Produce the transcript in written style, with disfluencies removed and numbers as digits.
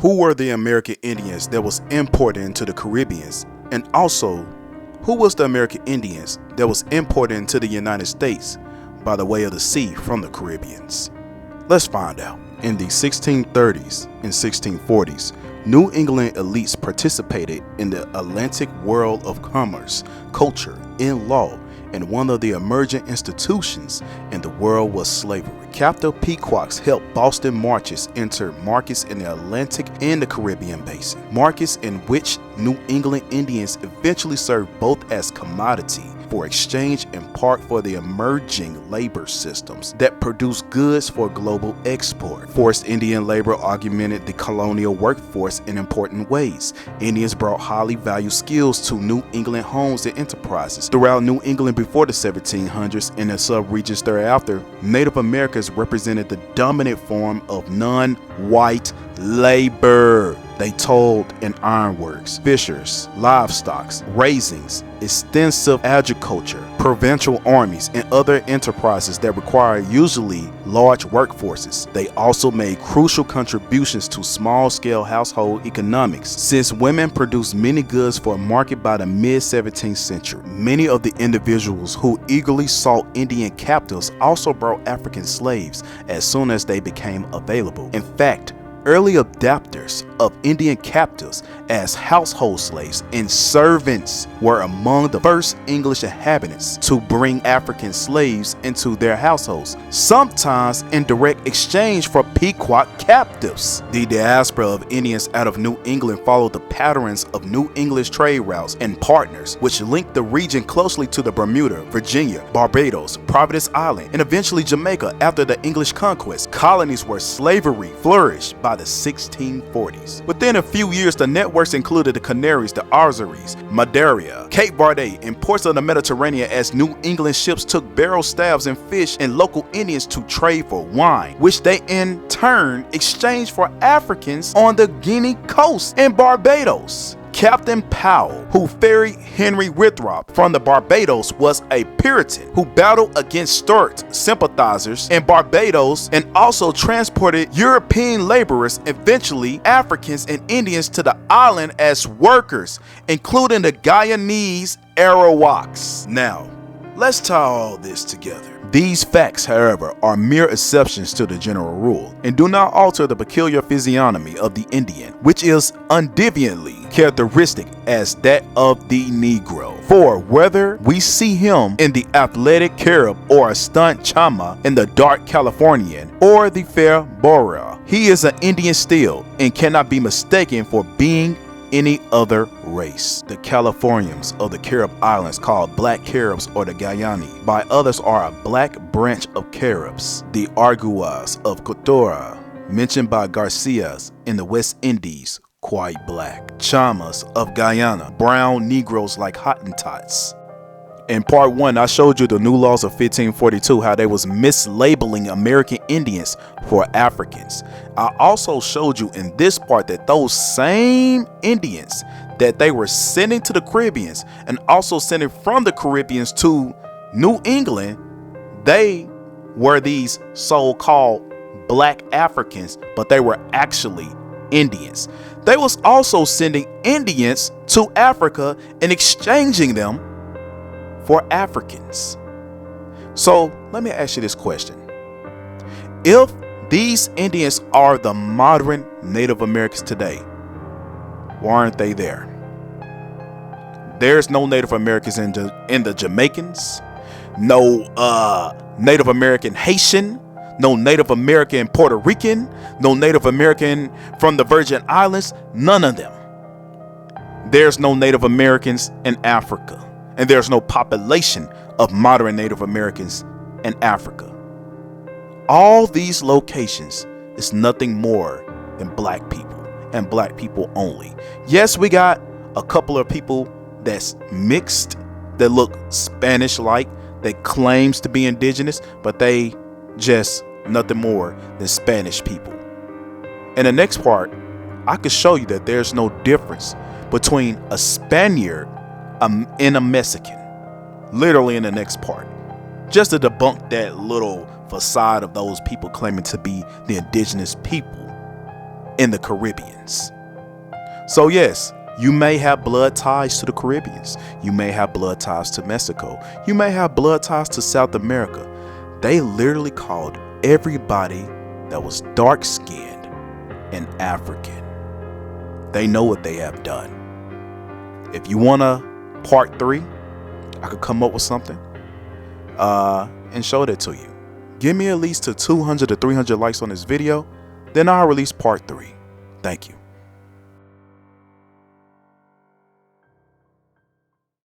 Who were the American Indians that was imported into the Caribbeans? And also, who was the American Indians that was imported into the United States by the way of the sea from the Caribbeans? Let's find out. In the 1630s and 1640s, New England elites participated in the Atlantic world of commerce, culture, and law, and one of the emerging institutions in the world was slavery. Captive Pequots helped Boston marchers enter markets in the Atlantic and the Caribbean basin, markets in which New England Indians eventually served both as commodity for exchange and part for the emerging labor systems that produce goods for global export. Forced Indian labor augmented the colonial workforce in important ways. Indians brought highly valued skills to New England homes and enterprises. Throughout New England before the 1700s and the sub-regions thereafter, Native Americans represented the dominant form of non-white labor. They toiled in ironworks, fishers, livestock, raisings, extensive agriculture, provincial armies, and other enterprises that require usually large workforces. They also made crucial contributions to small-scale household economics. Since women produced many goods for market by the mid-17th century, many of the individuals who eagerly sought Indian captives also brought African slaves as soon as they became available. In fact, early adopters of Indian captives as household slaves and servants were among the first English inhabitants to bring African slaves into their households, sometimes in direct exchange for Pequot captives. The diaspora of Indians out of New England followed the patterns of New English trade routes and partners, which linked the region closely to the Bermuda, Virginia, Barbados, Providence Island, and eventually Jamaica after the English conquest. Colonies where slavery flourished by the 1640s. Within a few years, the networks included the Canaries, the Azores, Madeira, Cape Verde, and ports of the Mediterranean as New England ships took barrel staves and fish and local Indians to trade for wine, which they in turn exchanged for Africans on the Guinea coast and Barbados. Captain Powell, who ferried Henry Winthrop from the Barbados, was a Puritan who battled against Stuart sympathizers in Barbados and also transported European laborers, eventually Africans and Indians, to the island as workers, including the Guyanese Arawaks. Now, let's tie all this together. These facts, however, are mere exceptions to the general rule and do not alter the peculiar physiognomy of the Indian, which is undeniably characteristic as that of the Negro. For whether we see him in the athletic Carib or a stunt Chama in the dark Californian or the fair Boreal, he is an Indian still and cannot be mistaken for being any other race. The Californians of the Carib Islands, called Black Caribs or the Guyanese, by others are a black branch of Caribs. The Arguas of Cotora, mentioned by Garcias in the West Indies, quite black. Chamas of Guyana, brown Negroes like Hottentots. In part 1, I showed you the new laws of 1542, how they was mislabeling American Indians for Africans. I also showed you in this part that those same Indians that they were sending to the Caribbeans and also sending from the Caribbeans to New England, they were these so-called black Africans, but they were actually Indians. They was also sending Indians to Africa and exchanging them for Africans. So let me ask you this question. If these Indians are the modern Native Americans today, why aren't they there? There's no Native Americans in the Jamaicans, no Native American Haitian, no Native American Puerto Rican, no Native American from the Virgin Islands, none of them. There's no Native Americans in Africa. And there's no population of modern Native Americans in Africa. All these locations is nothing more than black people and black people only. Yes, we got a couple of people that's mixed, that look Spanish-like, that claims to be indigenous, but they just nothing more than Spanish people. In the next part, I could show you that there's no difference between a Spaniard and a Mexican, literally in the next part, just to debunk that little facade of those people claiming to be the indigenous people. in the Caribbeans. So yes, you may have blood ties to the Caribbeans. You may have blood ties to Mexico. You may have blood ties to South America. They literally called everybody that was dark-skinned an African. They know what they have done. If you want a part 3, I could come up with something and show that to you. Give me at least to 200 to 300 likes on this video, then I'll release part 3. Thank you.